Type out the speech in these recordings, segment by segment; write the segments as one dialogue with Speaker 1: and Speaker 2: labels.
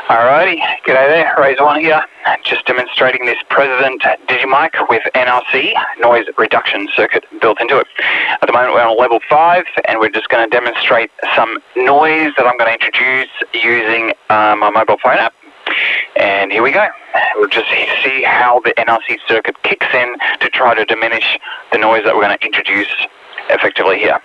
Speaker 1: Alrighty, g'day there, Razor1 here, just demonstrating this President DigiMike with NRC noise reduction circuit built into it. At the moment we're on level 5 and we're just going to demonstrate some noise that I'm going to introduce using my mobile phone app. And here we go. We'll just see how the NRC circuit kicks in to try to diminish the noise that we're going to introduce effectively here.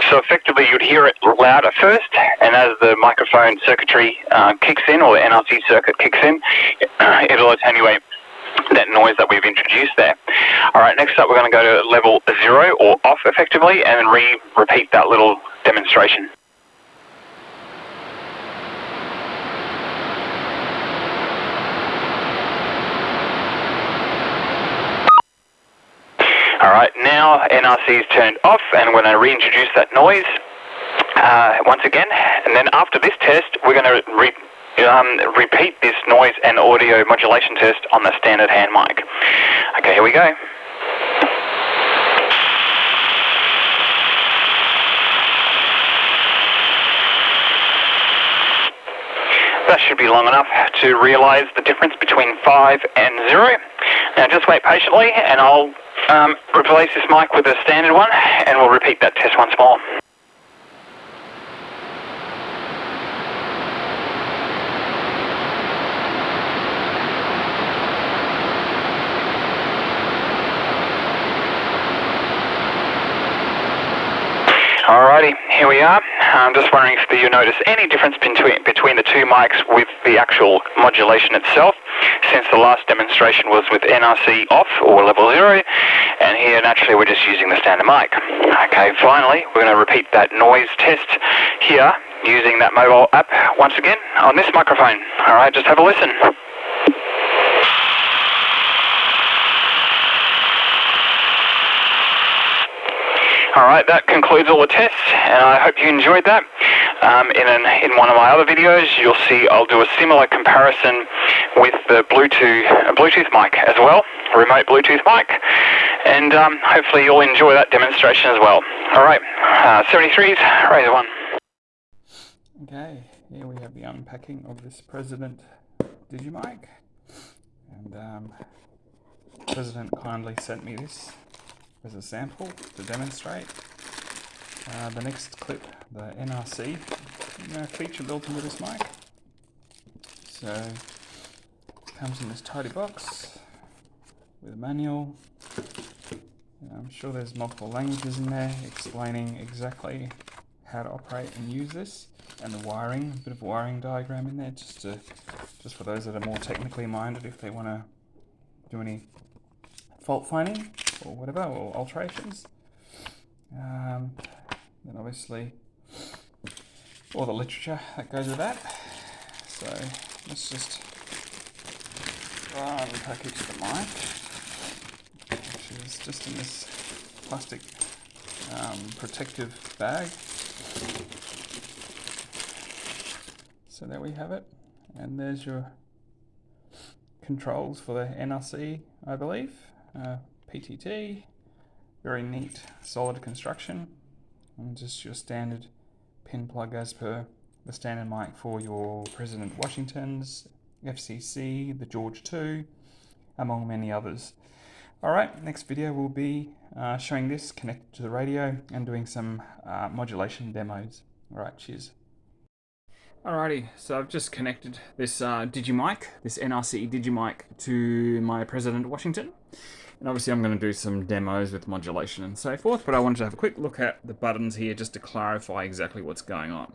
Speaker 1: So effectively you'd hear it loud at first, and as the microphone circuitry kicks in, or the NRC circuit kicks in, it'll attenuate that noise that we've introduced there. Alright, next up we're going to go to level 0, or off effectively, and then repeat that little demonstration. Alright, now NRC is turned off and we're going to reintroduce that noise once again, and then after this test we're going to repeat this noise and audio modulation test on the standard hand mic. Okay, here we go. That should be long enough to realise the difference between 5 and 0. Now just wait patiently and I'll replace this mic with a standard one and we'll repeat that test once more. Alrighty, here we are. I'm just wondering if you notice any difference between the two mics with the actual modulation itself, since the last demonstration was with NRC off, or level 0, and here naturally we're just using the standard mic. Okay, finally we're going to repeat that noise test here using that mobile app once again on this microphone. Alright, just have a listen. Alright, that concludes all the tests, and I hope you enjoyed that. In one of my other videos, you'll see I'll do a similar comparison with the Bluetooth mic as well, remote Bluetooth mic, and hopefully you'll enjoy that demonstration as well. Alright, 73's, Razor1.
Speaker 2: Okay, here we have the unpacking of this President DigiMike, and President kindly sent me this as a sample to demonstrate. The next clip, the NRC feature built into this mic. So it comes in this tidy box with a manual. I'm sure there's multiple languages in there explaining exactly how to operate and use this, and the wiring, a bit of a wiring diagram in there just for those that are more technically minded if they want to do any fault finding or whatever, or alterations. Then obviously all the literature that goes with that. So let's just unpackage the mic, which is just in this plastic protective bag. So there we have it, and there's your controls for the NRC, I believe. PTT, very neat, solid construction, and just your standard pin plug as per the standard mic for your President Washington's, FCC, the George 2, among many others. Alright, next video will be showing this connected to the radio and doing some modulation demos. Alright, cheers. Alrighty, so I've just connected this DigiMike, this NRC DigiMike, to my President Washington. And obviously I'm going to do some demos with modulation and so forth, but I wanted to have a quick look at the buttons here just to clarify exactly what's going on.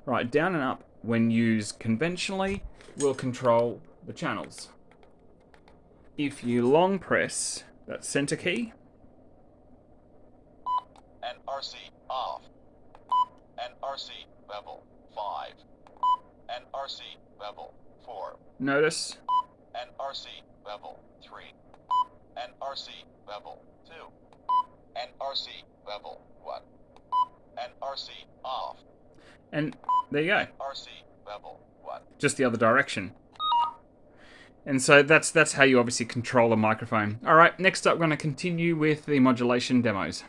Speaker 2: Right, down and up, when used conventionally, will control the channels. If you long press that center key,
Speaker 3: NRC off, NRC level 5, NRC level 4,
Speaker 2: notice,
Speaker 3: NRC level 3, NRC level 2, NRC level 1, NRC off,
Speaker 2: and there you go.
Speaker 3: NRC level 1.
Speaker 2: Just the other direction. And so that's how you obviously control a microphone. All right, next up, we're going to continue with the modulation demos.